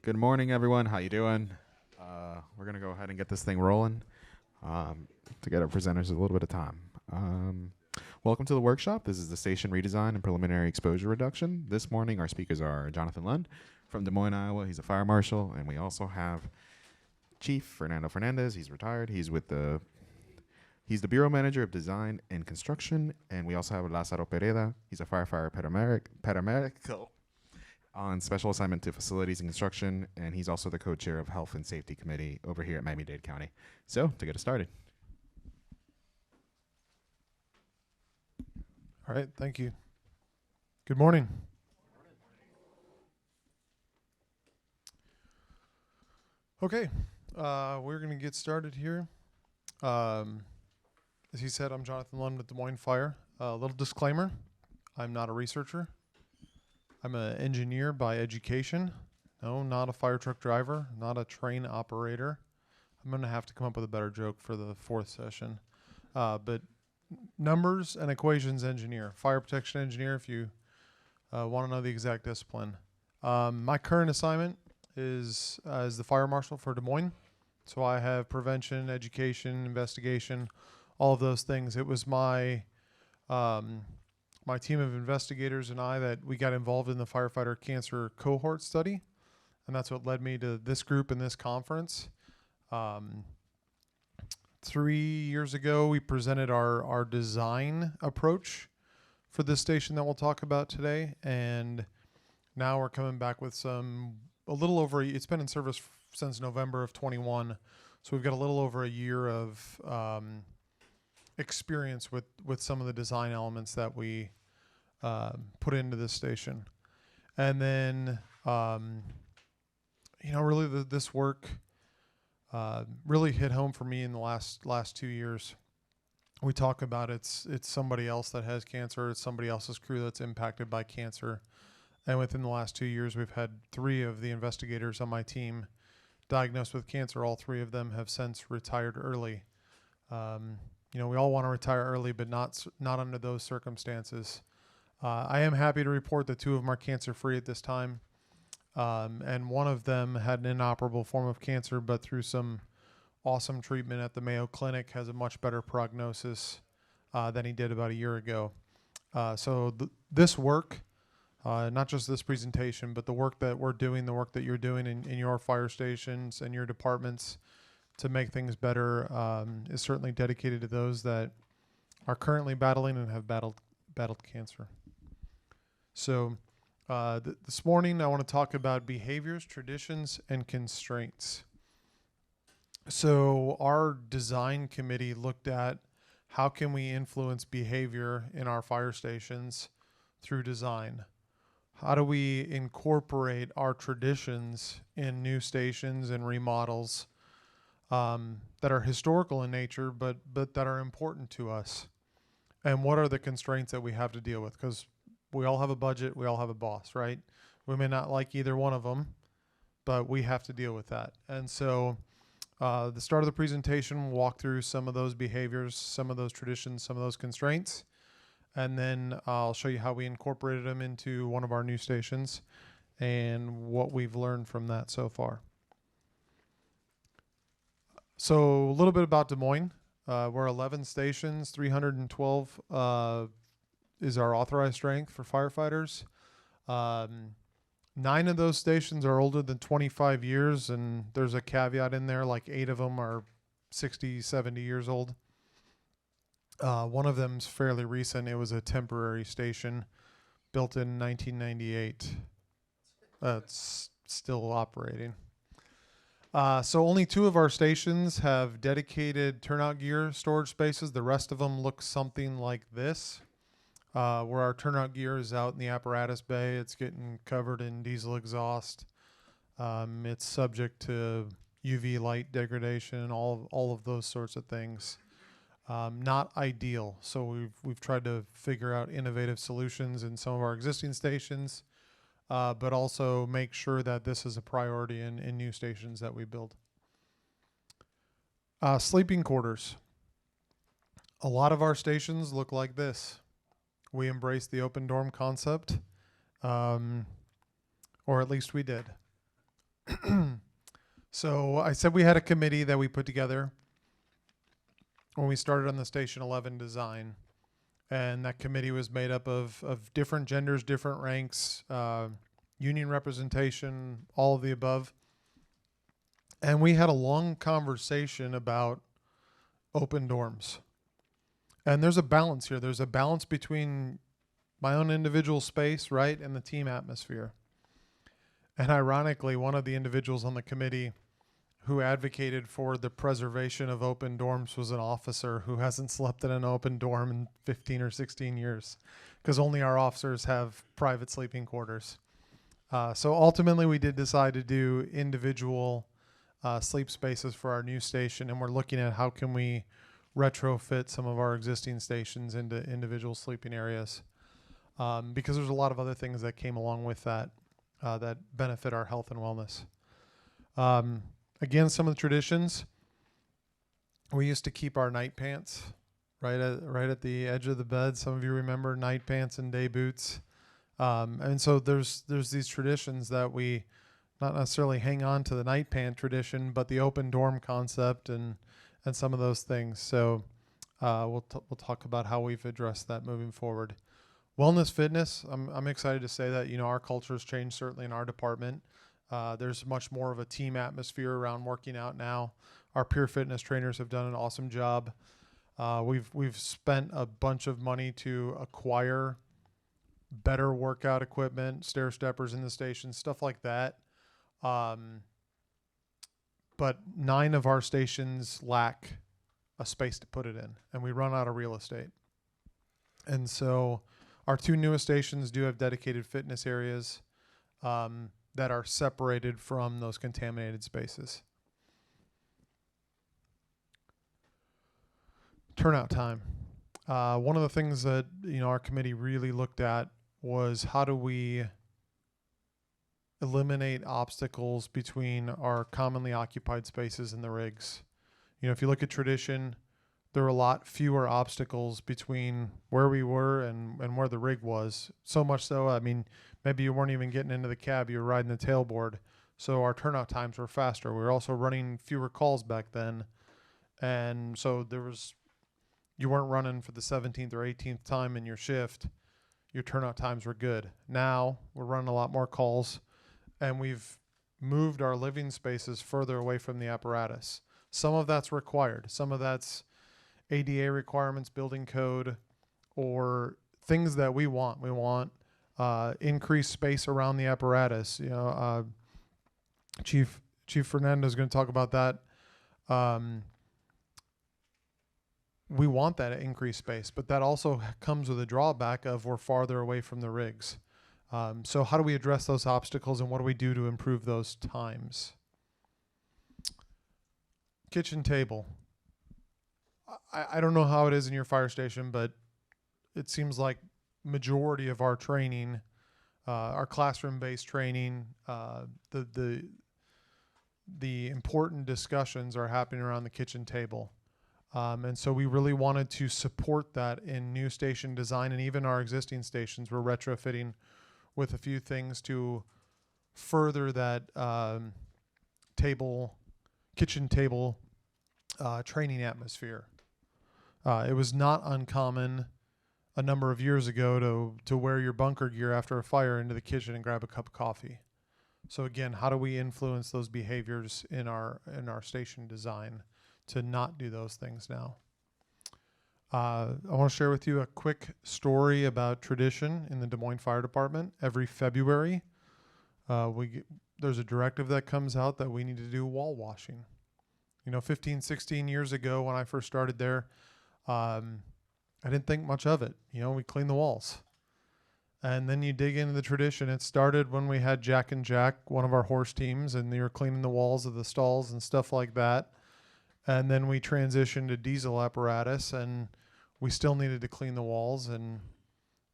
Good morning, everyone. How you doing? We're gonna go ahead and get this thing rolling. To get our presenters a little bit of time. Welcome to the workshop. This is the station redesign and preliminary exposure reduction. This morning, our speakers are Jonathan Lund from Des Moines, Iowa. He's a fire marshal, and we also have Chief Fernando Fernandez. He's retired. He's the Bureau Manager of Design and Construction, and we also have Lázaro Pereda. He's a firefighter paramedic on special assignment to facilities and construction, and he's also the co-chair of Health and Safety Committee over here at Miami-Dade County. So, to get us started. All right, thank you. Good morning. Okay, we're going to get started here. As he said, I'm Jonathan Lund with Des Moines Fire. A little disclaimer, I'm not a researcher. I'm an engineer by education. No, not a fire truck driver, not a train operator. I'm going to have to come up with a better joke for the fourth session. But numbers and equations engineer, fire protection engineer if you want to know the exact discipline. My current assignment is as the fire marshal for Des Moines. So I have prevention, education, investigation, all of those things. It was my team of investigators and I that we got involved in the firefighter cancer cohort study, and that's what led me to this group and this conference. 3 years ago, we presented our design approach for this station that we'll talk about today, and now we're coming back with it's been in service since November of 21, so we've got a little over a year of experience with some of the design elements that we put into this station. And then, really this work really hit home for me in the last 2 years. We talk about it's somebody else that has cancer, it's somebody else's crew that's impacted by cancer. And within the last 2 years, we've had 3 of the investigators on my team diagnosed with cancer. All 3 of them have since retired early. We all want to retire early, but not under those circumstances. I am happy to report that 2 of them are cancer-free at this time. And one of them had an inoperable form of cancer, but through some awesome treatment at the Mayo Clinic has a much better prognosis than he did about a year ago. So this work, not just this presentation, but the work that we're doing, the work that you're doing in your fire stations and your departments to make things better is certainly dedicated to those that are currently battling and have battled cancer. So this morning I want to talk about behaviors, traditions, and constraints. So our design committee looked at how can we influence behavior in our fire stations through design. How do we incorporate our traditions in new stations and remodels that are historical in nature, but that are important to us? And what are the constraints that we have to deal with? Because we all have a budget, we all have a boss, right? We may not like either one of them, but we have to deal with that. And so the start of the presentation, we'll walk through some of those behaviors, some of those traditions, some of those constraints, and then I'll show you how we incorporated them into one of our new stations and what we've learned from that so far. So a little bit about Des Moines. We're 11 stations, 312 is our authorized strength for firefighters. 9 of those stations are older than 25 years, and there's a caveat in there, like 8 of them are 60, 70 years old. One of them's fairly recent. It was a temporary station built in 1998. It's still operating. So only 2 of our stations have dedicated turnout gear storage spaces. The rest of them look something like this. Where our turnout gear is out in the apparatus bay. It's getting covered in diesel exhaust. It's subject to UV light degradation, all of those sorts of things. Not ideal. So we've tried to figure out innovative solutions in some of our existing stations, but also make sure that this is a priority in new stations that we build. Sleeping quarters. A lot of our stations look like this. We embraced the open dorm concept, or at least we did. So I said we had a committee that we put together when we started on the Station 11 design. And that committee was made up of different genders, different ranks, union representation, all of the above. And we had a long conversation about open dorms. And there's a balance here. There's a balance between my own individual space, right, and the team atmosphere. And ironically, one of the individuals on the committee who advocated for the preservation of open dorms was an officer who hasn't slept in an open dorm in 15 or 16 years, because only our officers have private sleeping quarters. So ultimately, we did decide to do individual sleep spaces for our new station, and we're looking at how can we retrofit some of our existing stations into individual sleeping areas, because there's a lot of other things that came along with that that benefit our health and wellness. Again, some of the traditions, we used to keep our night pants right at the edge of the bed. Some of you remember night pants and day boots. And so there's these traditions that we not necessarily hang on to the night pant tradition, but the open dorm concept and some of those things. So we'll talk about how we've addressed that moving forward. Wellness, fitness. I'm excited to say that, our culture has changed, certainly in our department. There's much more of a team atmosphere around working out now. Our peer fitness trainers have done an awesome job. We've spent a bunch of money to acquire better workout equipment, stair steppers in the station, stuff like that. But 9 of our stations lack a space to put it in, and we run out of real estate. And so our 2 newest stations do have dedicated fitness areas that are separated from those contaminated spaces. Turnout time. One of the things that our committee really looked at was how do we eliminate obstacles between our commonly occupied spaces and the rigs. If you look at tradition, there are a lot fewer obstacles between where we were and where the rig was. So much so, maybe you weren't even getting into the cab, you were riding the tailboard. So our turnout times were faster. We were also running fewer calls back then. And so you weren't running for the 17th or 18th time in your shift. Your turnout times were good. Now we're running a lot more calls, and we've moved our living spaces further away from the apparatus. Some of that's required. Some of that's ADA requirements, building code, or things that we want. We want increased space around the apparatus. Chief Fernando is going to talk about that. We want that increased space, but that also comes with a drawback of we're farther away from the rigs. So how do we address those obstacles, and what do we do to improve those times? Kitchen table. I don't know how it is in your fire station, but it seems like majority of our training, our classroom-based training, the important discussions are happening around the kitchen table. And so we really wanted to support that in new station design, and even our existing stations we're retrofitting with a few things to further that kitchen table training atmosphere. It was not uncommon a number of years ago to wear your bunker gear after a fire into the kitchen and grab a cup of coffee. So again, how do we influence those behaviors in our station design to not do those things now? I want to share with you a quick story about tradition in the Des Moines Fire Department. Every February, there's a directive that comes out that we need to do wall washing. 15, 16 years ago when I first started there, I didn't think much of it. We clean the walls. And then you dig into the tradition. It started when we had Jack and Jack, one of our horse teams, and they were cleaning the walls of the stalls and stuff like that. And then we transitioned to diesel apparatus, and we still needed to clean the walls. And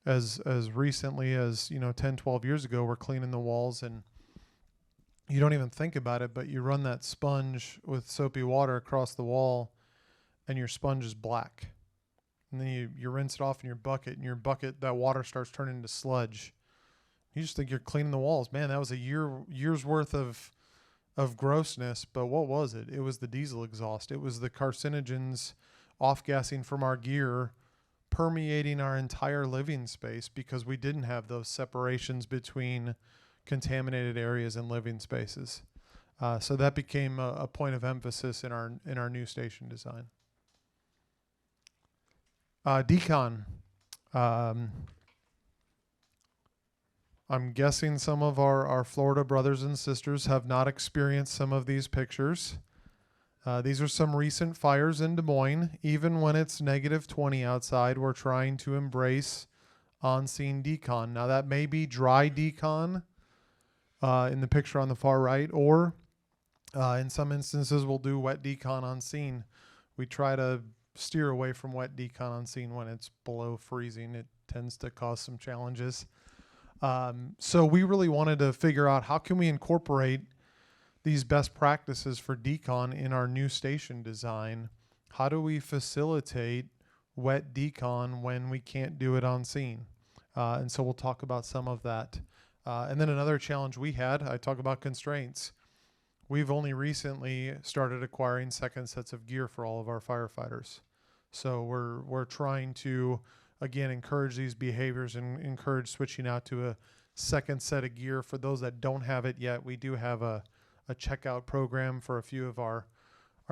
as recently as 10, 12 years ago, we're cleaning the walls, and you don't even think about it, but you run that sponge with soapy water across the wall, and your sponge is black. And then you rinse it off in your bucket, and that water starts turning into sludge. You just think you're cleaning the walls. Man, that was a year's worth of of grossness, but what was it? It was the diesel exhaust. It was the carcinogens off-gassing from our gear permeating our entire living space because we didn't have those separations between contaminated areas and living spaces. So that became a point of emphasis in our new station design. Decon. I'm guessing some of our Florida brothers and sisters have not experienced some of these pictures. These are some recent fires in Des Moines. Even when it's negative 20 outside, we're trying to embrace on-scene decon. Now that may be dry decon in the picture on the far right, or in some instances we'll do wet decon on scene. We try to steer away from wet decon on scene when it's below freezing. It tends to cause some challenges. So we really wanted to figure out how can we incorporate these best practices for decon in our new station design. How do we facilitate wet decon when we can't do it on scene? And so we'll talk about some of that. And then another challenge we had, I talk about constraints. We've only recently started acquiring second sets of gear for all of our firefighters. So we're trying to, again, encourage these behaviors and encourage switching out to a second set of gear. For those that don't have it yet, we do have a checkout program for a few of our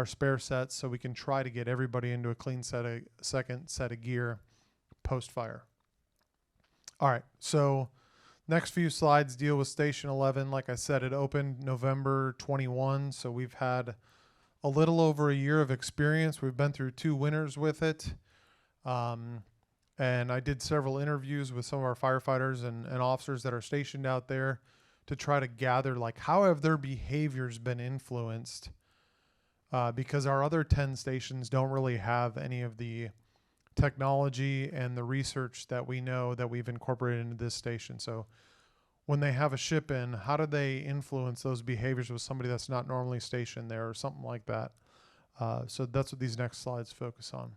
spare sets, so we can try to get everybody into a clean second set of gear post-fire. All right, so next few slides deal with Station 11. Like I said, it opened November 21, so we've had a little over a year of experience. We've been through 2 winters with it. And I did several interviews with some of our firefighters and officers that are stationed out there to try to gather, like, how have their behaviors been influenced? Because our other 10 stations don't really have any of the technology and the research that we know that we've incorporated into this station. So when they have a ship in, how do they influence those behaviors with somebody that's not normally stationed there or something like that? So that's what these next slides focus on.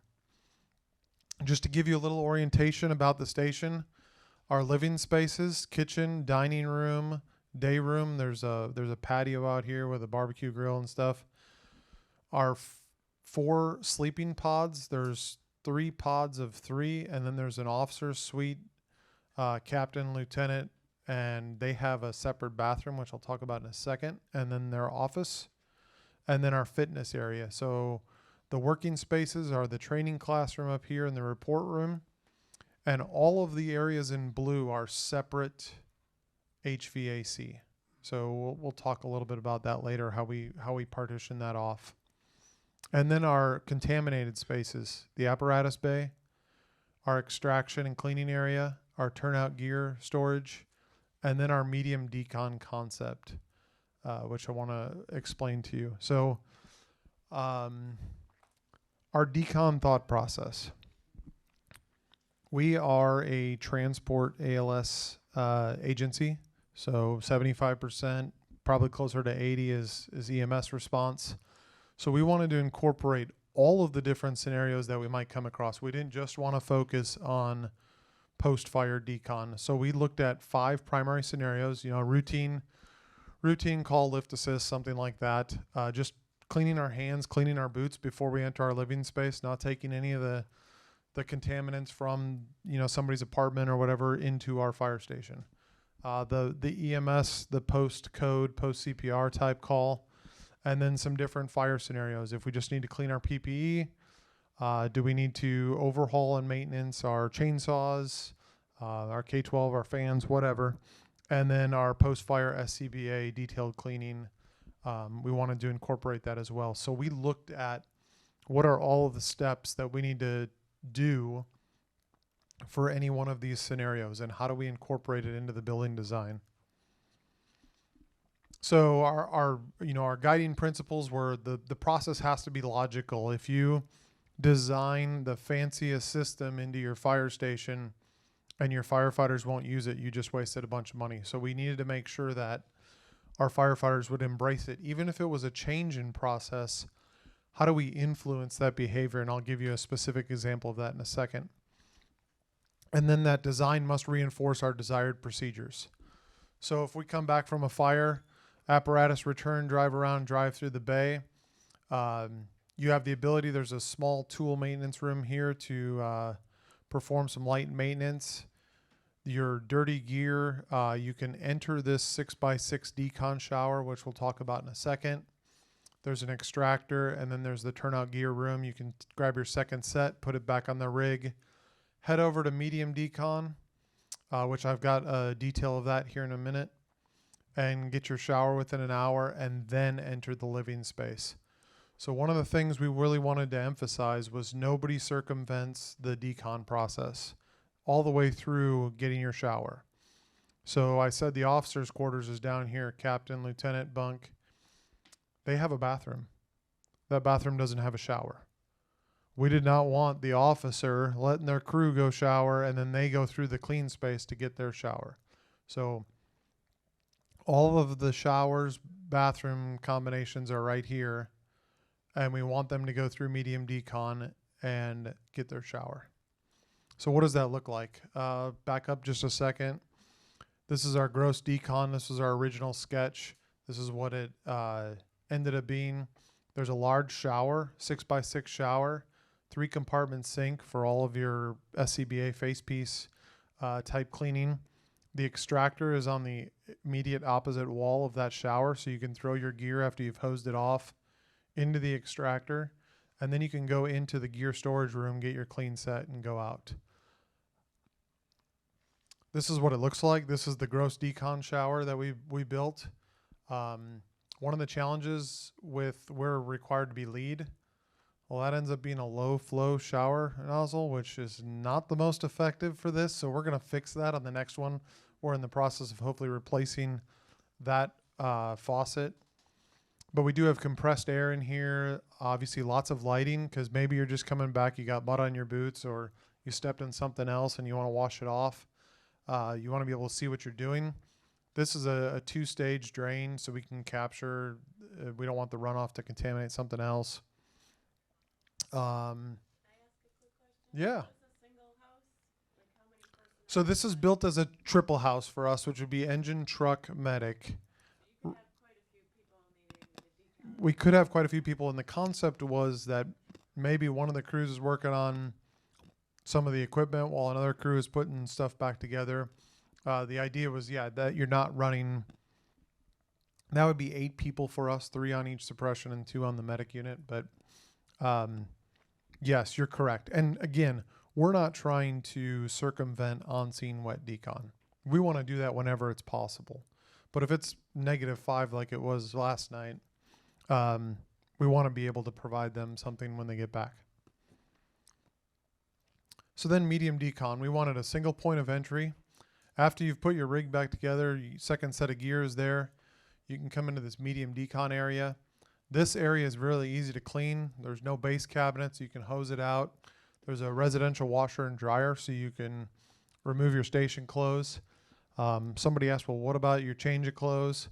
Just to give you a little orientation about the station, our living spaces, kitchen, dining room, day room, there's a patio out here with a barbecue grill and stuff. Our 4 sleeping pods, there's 3 pods of 3, and then there's an officer's suite, captain, lieutenant, and they have a separate bathroom, which I'll talk about in a second, and then their office, and then our fitness area. So the working spaces are the training classroom up here in the report room, and all of the areas in blue are separate HVAC. So we'll talk a little bit about that later, how we partition that off. And then our contaminated spaces, the apparatus bay, our extraction and cleaning area, our turnout gear storage, and then our medium decon concept, which I want to explain to you. So our decon thought process. We are a transport ALS agency, so 75%, probably closer to 80 is EMS response. So we wanted to incorporate all of the different scenarios that we might come across. We didn't just want to focus on post-fire decon. So we looked at 5 primary scenarios, routine call, lift assist, something like that. Just cleaning our hands, cleaning our boots before we enter our living space, not taking any of the contaminants from, somebody's apartment or whatever into our fire station. The EMS, the post-code, post-CPR type call, and then some different fire scenarios. If we just need to clean our PPE, do we need to overhaul and maintenance our chainsaws, our K-12, our fans, whatever. And then our post-fire SCBA detailed cleaning, we wanted to incorporate that as well. So we looked at what are all of the steps that we need to do for any one of these scenarios, and how do we incorporate it into the building design. So our guiding principles were the process has to be logical. If you design the fanciest system into your fire station and your firefighters won't use it, you just wasted a bunch of money. So we needed to make sure that our firefighters would embrace it. Even if it was a change in process, how do we influence that behavior? And I'll give you a specific example of that in a second. And then that design must reinforce our desired procedures. So if we come back from a fire, apparatus return, drive around, drive through the bay. You have the ability, there's a small tool maintenance room here to perform some light maintenance. Your dirty gear, you can enter this 6x6 decon shower, which we'll talk about in a second. There's an extractor, and then there's the turnout gear room. You can grab your second set, put it back on the rig, head over to medium decon, which I've got a detail of that here in a minute, and get your shower within an hour, and then enter the living space. So one of the things we really wanted to emphasize was nobody circumvents the decon process all the way through getting your shower. So I said the officer's quarters is down here, captain, lieutenant, bunk. They have a bathroom. That bathroom doesn't have a shower. We did not want the officer letting their crew go shower and then they go through the clean space to get their shower. So all of the showers, bathroom combinations are right here, and we want them to go through medium decon and get their shower. So what does that look like? Back up just a second. This is our gross decon. This was our original sketch. This is what it ended up being. There's a large shower, 6x6 shower, 3 compartment sink for all of your SCBA face piece type cleaning. The extractor is on the immediate opposite wall of that shower, so you can throw your gear after you've hosed it off into the extractor, and then you can go into the gear storage room, get your clean set, and go out. This is what it looks like. This is the gross decon shower that we built. One of the challenges with we're required to be lead, well, that ends up being a low flow shower nozzle, which is not the most effective for this. So we're going to fix that on the next one. We're in the process of hopefully replacing that faucet. But we do have compressed air in here. Obviously lots of lighting, because maybe you're just coming back, you got mud on your boots, or you stepped in something else and you want to wash it off. You want to be able to see what you're doing. This is a 2-stage drain, so we can capture, we don't want the runoff to contaminate something else. Can I ask a quick question? Yeah. Is this a single house? Like how many persons? So this is built as a triple house for us, which would be engine, truck, medic. You could have quite a few people needing the decon. We could have quite a few people, and the concept was that maybe one of the crews is working on some of the equipment while another crew is putting stuff back together. The idea was, that you're not running. That would be 8 people for us, 3 on each suppression and 2 on the medic unit. But yes, you're correct. And again, we're not trying to circumvent on-scene wet decon. We want to do that whenever it's possible. But if it's -5 like it was last night, we want to be able to provide them something when they get back. So then medium decon, we wanted a single point of entry. After you've put your rig back together, second set of gears there, you can come into this medium decon area. This area is really easy to clean. There's no base cabinets. You can hose it out. There's a residential washer and dryer, so you can remove your station clothes. Somebody asked, well, what about your change of clothes?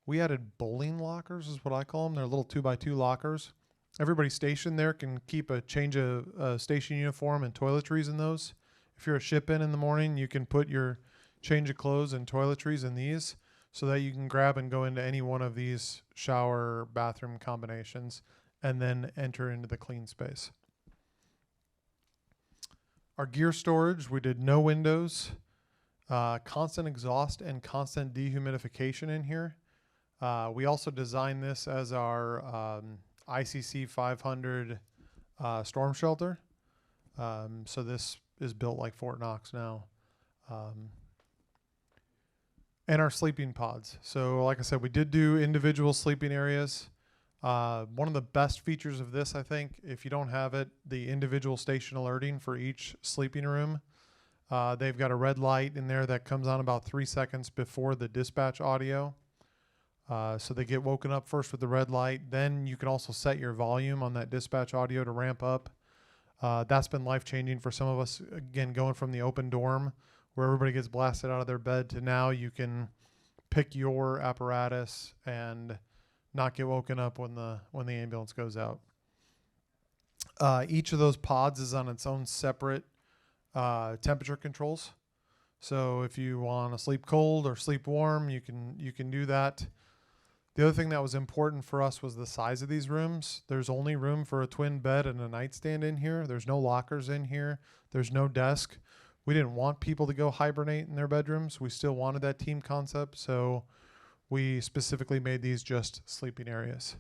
We added bowling lockers is what I call them. They're little 2x2 lockers. Everybody stationed there can keep a change of station uniform and toiletries in those. If you're a ship in the morning, you can put your change of clothes and toiletries in these so that you can grab and go into any one of these shower bathroom combinations and then enter into the clean space. Our gear storage, we did no windows, constant exhaust and constant dehumidification in here. We also designed this as our ICC 500 storm shelter. So this is built like Fort Knox now. And our sleeping pods. So like I said, we did do individual sleeping areas. One of the best features of this, I think, if you don't have it, the individual station alerting for each sleeping room. They've got a red light in there that comes on about 3 seconds before the dispatch audio. So they get woken up first with the red light. Then you can also set your volume on that dispatch audio to ramp up. That's been life-changing for some of us. Again, going from the open dorm where everybody gets blasted out of their bed to now you can pick your apparatus and not get woken up when the ambulance goes out. Each of those pods is on its own separate temperature controls. So if you want to sleep cold or sleep warm, you can do that. The other thing that was important for us was the size of these rooms. There's only room for a twin bed and a nightstand in here. There's no lockers in here. There's no desk. We didn't want people to go hibernate in their bedrooms. We still wanted that team concept, so we specifically made these just sleeping areas.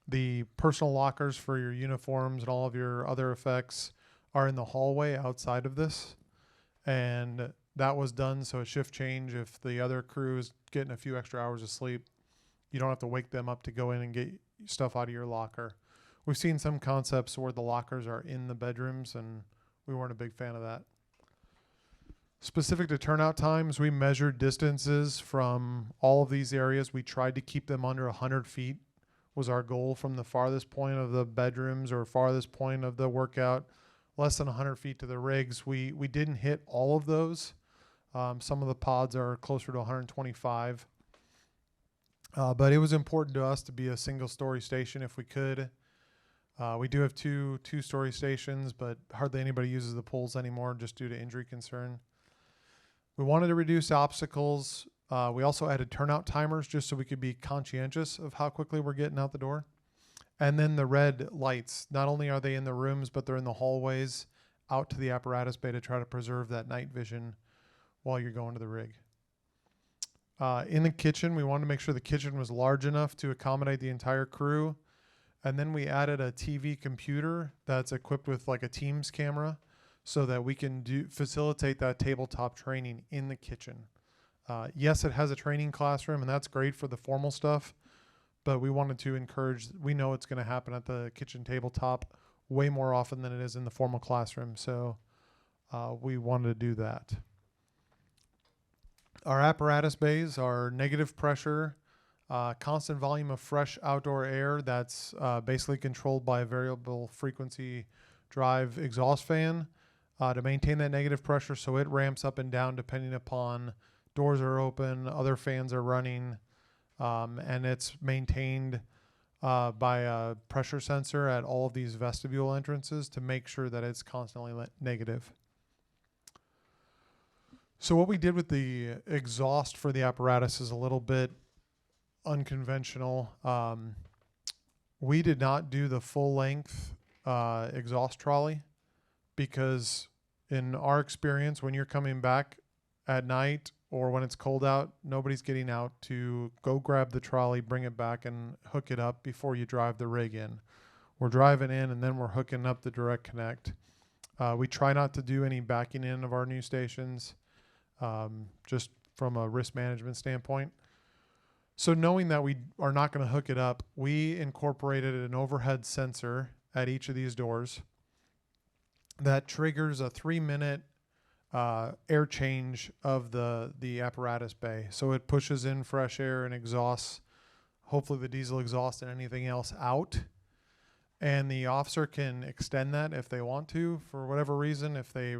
The personal lockers for your uniforms and all of your other effects are in the hallway outside of this. And that was done so at shift change, if the other crew is getting a few extra hours of sleep, you don't have to wake them up to go in and get stuff out of your locker. We've seen some concepts where the lockers are in the bedrooms, and we weren't a big fan of that. Specific to turnout times, we measured distances from all of these areas. We tried to keep them under 100 feet was our goal from the farthest point of the bedrooms or farthest point of the workout, less than 100 feet to the rigs. We didn't hit all of those. Some of the pods are closer to 125. But it was important to us to be a single-story station if we could. We do have two-story stations, but hardly anybody uses the pools anymore just due to injury concern. We wanted to reduce obstacles. We also added turnout timers just so we could be conscientious of how quickly we're getting out the door. And then the red lights, not only are they in the rooms, but they're in the hallways out to the apparatus bay to try to preserve that night vision while you're going to the rig. In the kitchen, we wanted to make sure the kitchen was large enough to accommodate the entire crew. And then we added a TV computer that's equipped with like a Teams camera so that we can facilitate that tabletop training in the kitchen. Yes, it has a training classroom, and that's great for the formal stuff, but we wanted to encourage, we know it's going to happen at the kitchen tabletop way more often than it is in the formal classroom, so we wanted to do that. Our apparatus bays are negative pressure, constant volume of fresh outdoor air that's basically controlled by a variable frequency drive exhaust fan to maintain that negative pressure, so it ramps up and down depending upon doors are open, other fans are running, and it's maintained by a pressure sensor at all of these vestibule entrances to make sure that it's constantly negative. So what we did with the exhaust for the apparatus is a little bit unconventional. We did not do the full length exhaust trolley because in our experience, when you're coming back at night or when it's cold out, nobody's getting out to go grab the trolley, bring it back and hook it up before you drive the rig in. We're driving in and then we're hooking up the direct connect. We try not to do any backing in of our new stations, just from a risk management standpoint. So knowing that we are not going to hook it up, we incorporated an overhead sensor at each of these doors that triggers a 3-minute air change of the apparatus bay. So it pushes in fresh air and exhausts, hopefully the diesel exhaust and anything else out. And the officer can extend that if they want to, for whatever reason. If they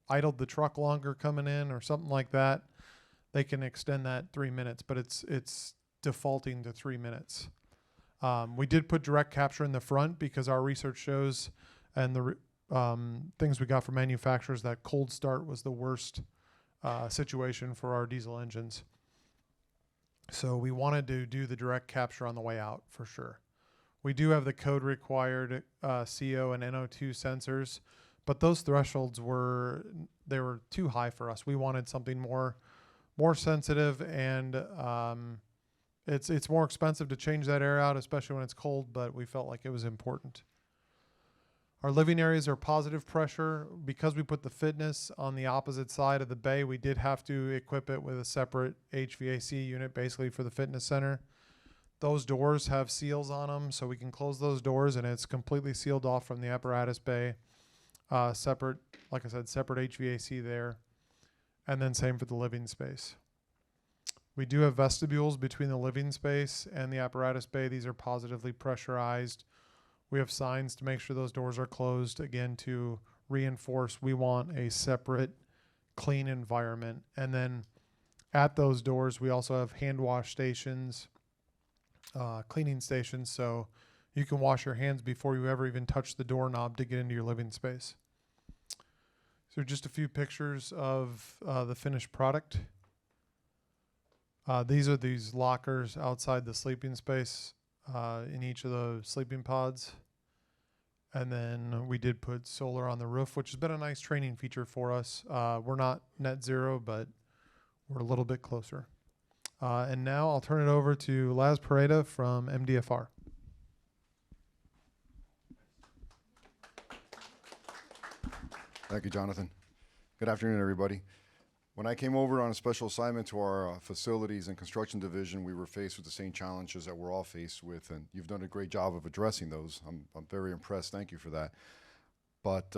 idled the truck longer coming in or something like that, they can extend that 3 minutes, but it's defaulting to 3 minutes. We did put direct capture in the front because our research shows and the things we got from manufacturers that cold start was the worst situation for our diesel engines. So we wanted to do the direct capture on the way out for sure. We do have the code required CO and NO2 sensors, but those thresholds were too high for us. We wanted something more sensitive, and it's more expensive to change that air out, especially when it's cold, but we felt like it was important. Our living areas are positive pressure. Because we put the fitness on the opposite side of the bay, we did have to equip it with a separate HVAC unit basically for the fitness center. Those doors have seals on them, so we can close those doors and it's completely sealed off from the apparatus bay. Separate, like I said, separate HVAC there. And then same for the living space. We do have vestibules between the living space and the apparatus bay. These are positively pressurized. We have signs to make sure those doors are closed, again, to reinforce we want a separate, clean environment. And then at those doors, we also have hand wash stations, cleaning stations, so you can wash your hands before you ever even touch the doorknob to get into your living space. So just a few pictures of the finished product. These are these lockers outside the sleeping space in each of the sleeping pods. And then we did put solar on the roof, which has been a nice training feature for us. We're not net zero, but we're a little bit closer. And now I'll turn it over to Laz Pareda from MDFR. Thank you, Jonathan. Good afternoon, everybody. When I came over on a special assignment to our facilities and construction division, we were faced with the same challenges that we're all faced with, and you've done a great job of addressing those. I'm very impressed. Thank you for that. But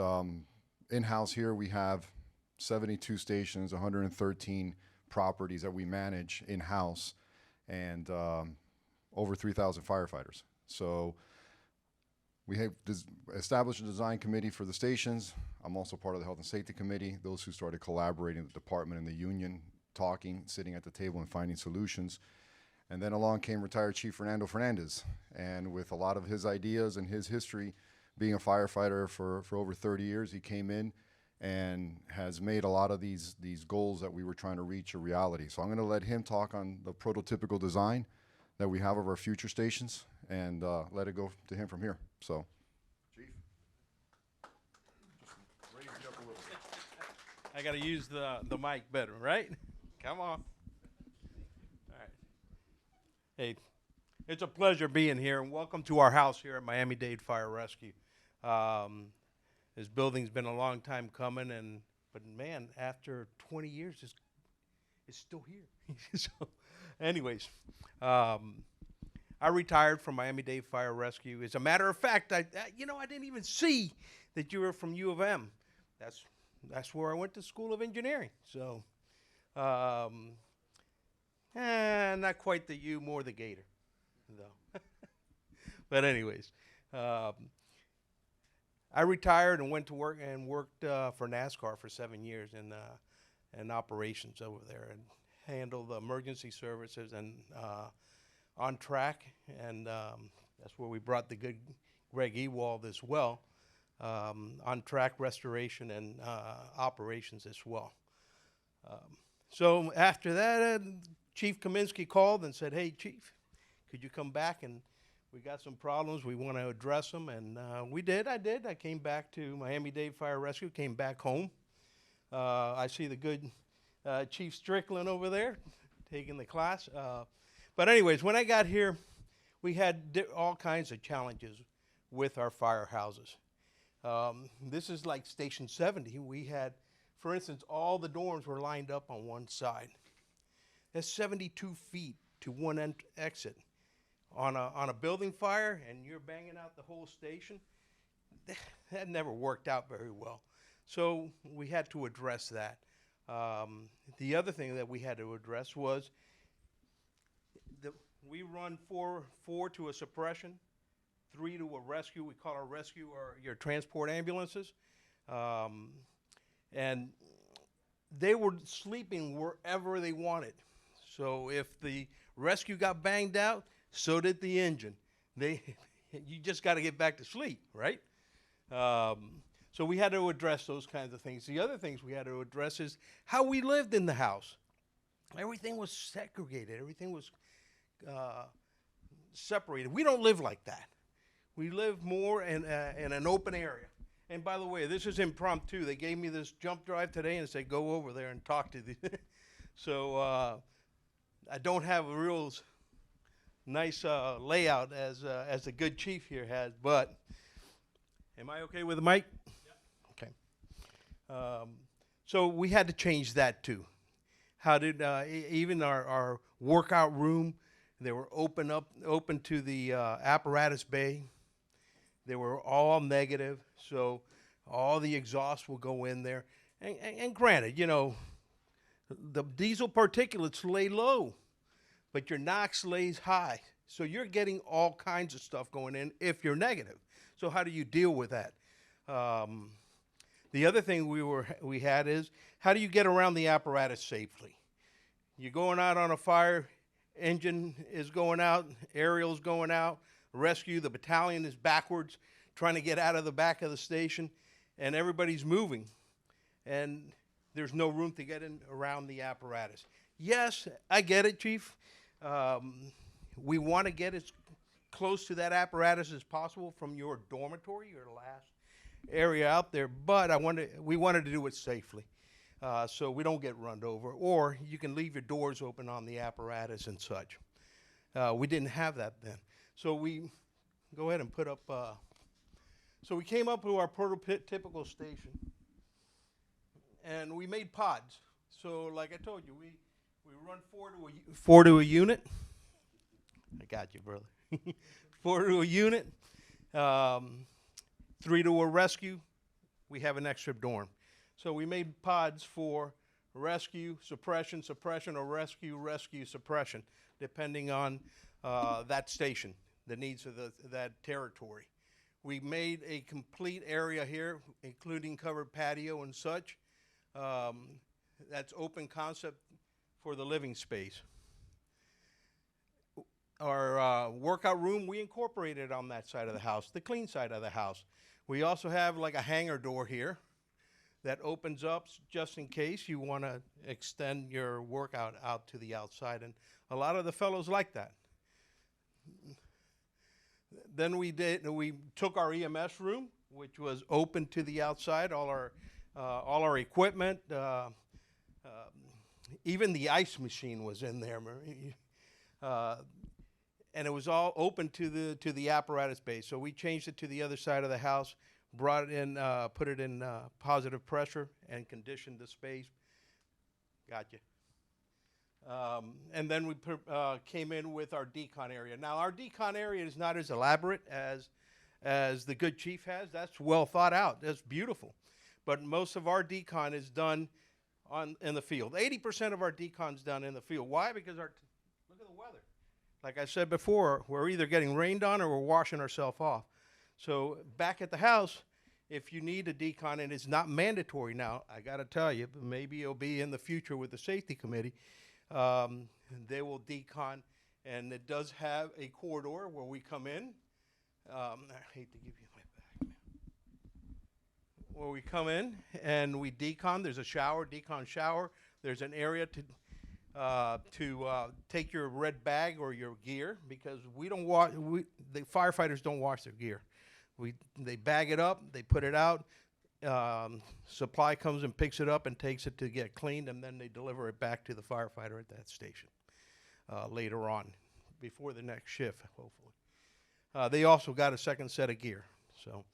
in-house here, we have 72 stations, 113 properties that we manage in-house, and over 3,000 firefighters. So we have established a design committee for the stations. I'm also part of the health and safety committee, those who started collaborating with the department and the union, talking, sitting at the table and finding solutions. And then along came retired Chief Fernando Fernandez. And with a lot of his ideas and his history, being a firefighter for over 30 years, he came in and has made a lot of these goals that we were trying to reach a reality. So I'm gonna let him talk on the prototypical design that we have of our future stations, and let it go to him from here. So, Chief. Just raise me up a little bit. I got to use the mic better, right? Come on. All right. Hey, it's a pleasure being here, and welcome to our house here at Miami-Dade Fire Rescue. This building's been a long time coming, but man, after 20 years, it's still here. So, anyways, I retired from Miami-Dade Fire Rescue. As a matter of fact, I didn't even see that you were from U of M. That's where I went to School of Engineering. So, not quite the U, more the Gator, though. But anyways, I retired and went to work and worked for NASCAR for 7 years in operations over there, and handled the emergency services and on track, and that's where we brought the good Greg Ewald as well, on track restoration and operations as well. So after that, Chief Kaminsky called and said, "Hey, Chief, could you come back, and we got some problems, we want to address them." And we did. I came back to Miami-Dade Fire Rescue, came back home. I see the good Chief Strickland over there taking the class. But anyways, when I got here, we had all kinds of challenges with our firehouses. This is like Station 70. We had, for instance, all the dorms were lined up on one side. That's 72 feet to one exit. On a building fire, and you're banging out the whole station, that never worked out very well. So we had to address that. The other thing that we had to address was we run four to a suppression, 3 to a rescue. We call our rescue your transport ambulances. And they were sleeping wherever they wanted. So if the rescue got banged out, so did the engine. You just got to get back to sleep, right? So we had to address those kinds of things. The other things we had to address is how we lived in the house. Everything was segregated. Everything was separated. We don't live like that. We live more in an open area. And by the way, this is impromptu. They gave me this jump drive today and said, go over there and talk to the. So I don't have a real nice layout as the good chief here has, but am I okay with the mic? Yep. Okay. So we had to change that too. How did even our workout room? They were open to the apparatus bay. They were all negative, so all the exhaust will go in there. And granted, the diesel particulates lay low, but your NOx lays high. So you're getting all kinds of stuff going in if you're negative. So how do you deal with that? The other thing we had is, how do you get around the apparatus safely? You're going out on a fire, engine is going out, aerial's going out, rescue, the battalion is backwards, trying to get out of the back of the station, and everybody's moving. And there's no room to get in around the apparatus. Yes, I get it, Chief. We want to get as close to that apparatus as possible from your dormitory, your last area out there, but we wanted to do it safely, so we don't get run over, or you can leave your doors open on the apparatus and such. We didn't have that then. So we go ahead and put up, so we came up to our prototypical station, and we made pods. So like I told you, we run four to a unit. I got you, brother. 4 to a unit, 3 to a rescue. We have an extra dorm. So we made pods for rescue, suppression, or rescue, suppression, depending on that station, the needs of that territory. We made a complete area here, including covered patio and such. That's open concept for the living space. Our workout room, we incorporated on that side of the house, the clean side of the house. We also have like a hangar door here that opens up just in case you want to extend your workout out to the outside, and a lot of the fellows like that. Then we took our EMS room, which was open to the outside, all our equipment, even the ice machine was in there. And it was all open to the apparatus base. So we changed it to the other side of the house, brought it in, put it in positive pressure, and conditioned the space. Gotcha. And then we came in with our decon area. Now our decon area is not as elaborate as the good chief has. That's well thought out. That's beautiful. But most of our decon is done in the field. 80% of our decon is done in the field. Why? Because look at the weather. Like I said before, we're either getting rained on or we're washing ourselves off. So back at the house, if you need a decon, and it's not mandatory now, I got to tell you, but maybe it'll be in the future with the safety committee, they will decon, and it does have a corridor where we come in. I hate to give you my bag, man. Where we come in and we decon. There's a shower, decon shower. There's an area to take your red bag or your gear, because the firefighters don't wash their gear. They bag it up, they put it out, supply comes and picks it up and takes it to get cleaned, and then they deliver it back to the firefighter at that station later on, before the next shift, hopefully. They also got a second set of gear, so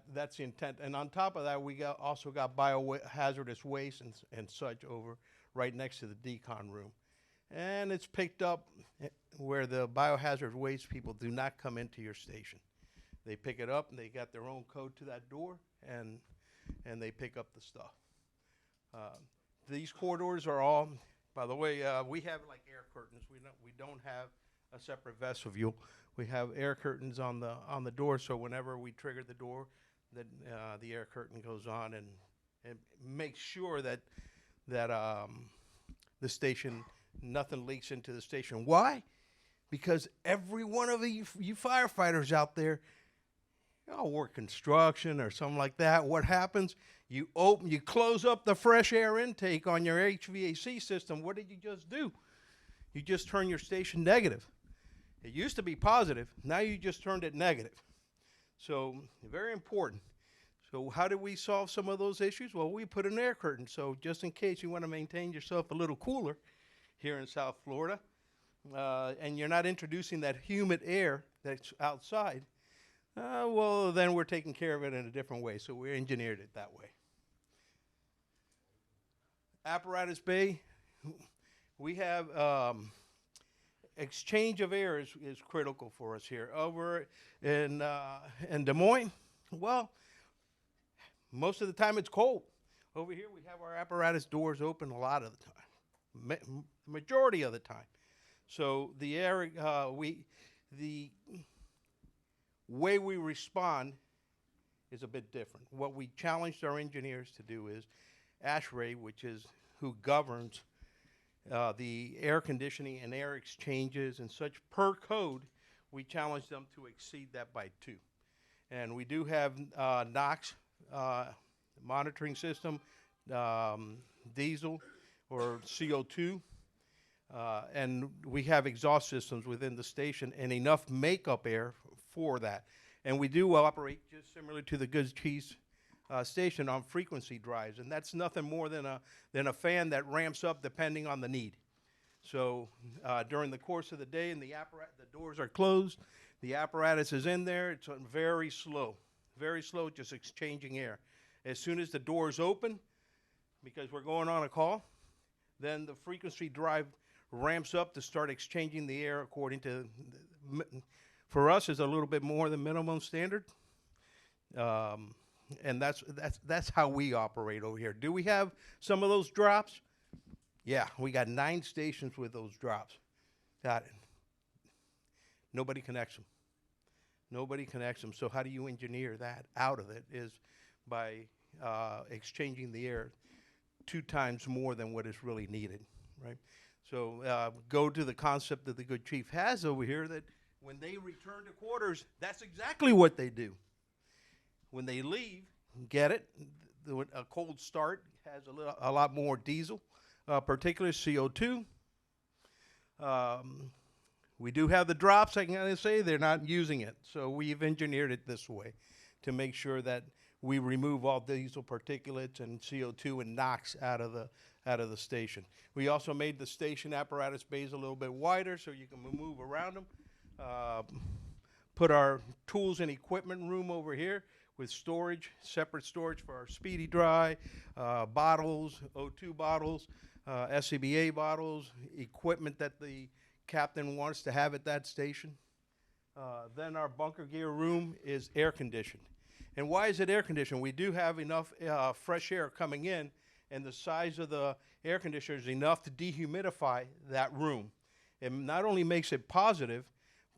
that's the intent. And on top of that, we also got biohazardous waste and such over right next to the decon room. And it's picked up where the biohazard waste people do not come into your station. They pick it up and they got their own code to that door, and they pick up the stuff. These corridors are all, by the way, we have like air curtains. We don't have a separate vestibule. We have air curtains on the door, so whenever we trigger the door, that the air curtain goes on and makes sure that the station, nothing leaks into the station. Why? Because every one of you firefighters out there, you all work construction or something like that. What happens? You close up the fresh air intake on your HVAC system. What did you just do? You just turned your station negative. It used to be positive. Now you just turned it negative. So very important. So how did we solve some of those issues? Well, we put an air curtain. So just in case you want to maintain yourself a little cooler here in South Florida, and you're not introducing that humid air that's outside, well, then we're taking care of it in a different way. So we engineered it that way. Apparatus bay, we have exchange of air is critical for us here. Over in Des Moines, well, most of the time it's cold. Over here we have our apparatus doors open a lot of the time, majority of the time. So the air, the way we respond is a bit different. What we challenged our engineers to do is ASHRAE, which is who governs the air conditioning and air exchanges and such per code, we challenged them to exceed that by 2. And we do have NOx monitoring system, diesel. or CO2. And we have exhaust systems within the station and enough makeup air for that. And we do operate just similar to the Good Cheese station on frequency drives, and that's nothing more than a fan that ramps up depending on the need. So during the course of the day, and the doors are closed, the apparatus is in there. It's very slow, just exchanging air. As soon as the doors open, because we're going on a call, then the frequency drive ramps up to start exchanging the air according to, for us, is a little bit more than minimum standard. And that's how we operate over here. Do we have some of those drops? Yeah, we got 9 stations with those drops. Got it. Nobody connects them. Nobody connects them. So how do you engineer that out of it is by exchanging the air 2 times more than what is really needed, right? So go to the concept that the good chief has over here, that when they return to quarters, that's exactly what they do. When they leave, get it, a cold start has a lot more diesel, particularly CO2. We do have the drops, I can say, they're not using it. So we've engineered it this way to make sure that we remove all diesel particulates and CO2 and NOx out of the station. We also made the station apparatus bays a little bit wider so you can move around them. Put our tools and equipment room over here with storage, separate storage for our speedy dry, bottles, O2 bottles, SCBA bottles, equipment that the captain wants to have at that station. Then our bunker gear room is air conditioned. And why is it air conditioned? We do have enough fresh air coming in, and the size of the air conditioner is enough to dehumidify that room. It not only makes it positive,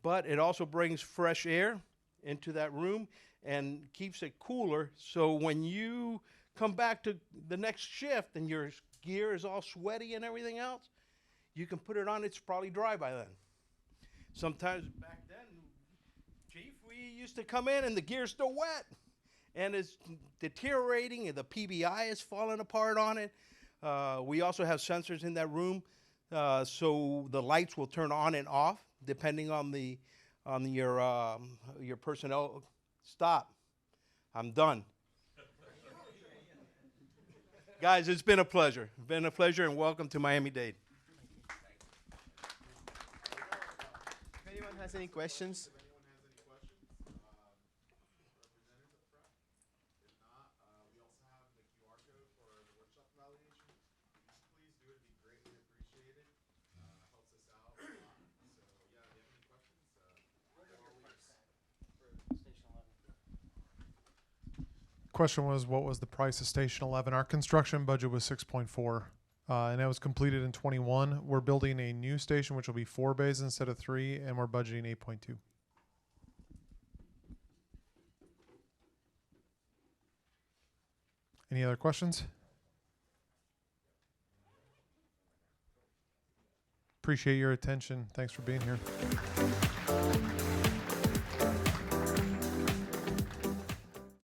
but it also brings fresh air into that room and keeps it cooler. So when you come back to the next shift and your gear is all sweaty and everything else, you can put it on. It's probably dry by then. Sometimes back then, Chief, we used to come in and the gear's still wet and it's deteriorating and the PBI is falling apart on it. We also have sensors in that room, so the lights will turn on and off depending on your personnel. Stop. I'm done. Guys, it's been a pleasure. Been a pleasure, and welcome to Miami-Dade. If anyone has any questions. Question was, what was the price of Station 11? Our construction budget was 6.4, and that was completed in 21. We're building a new station, which will be 4 bays instead of 3, and we're budgeting 8.2. Any other questions? Appreciate your attention. Thanks for being here.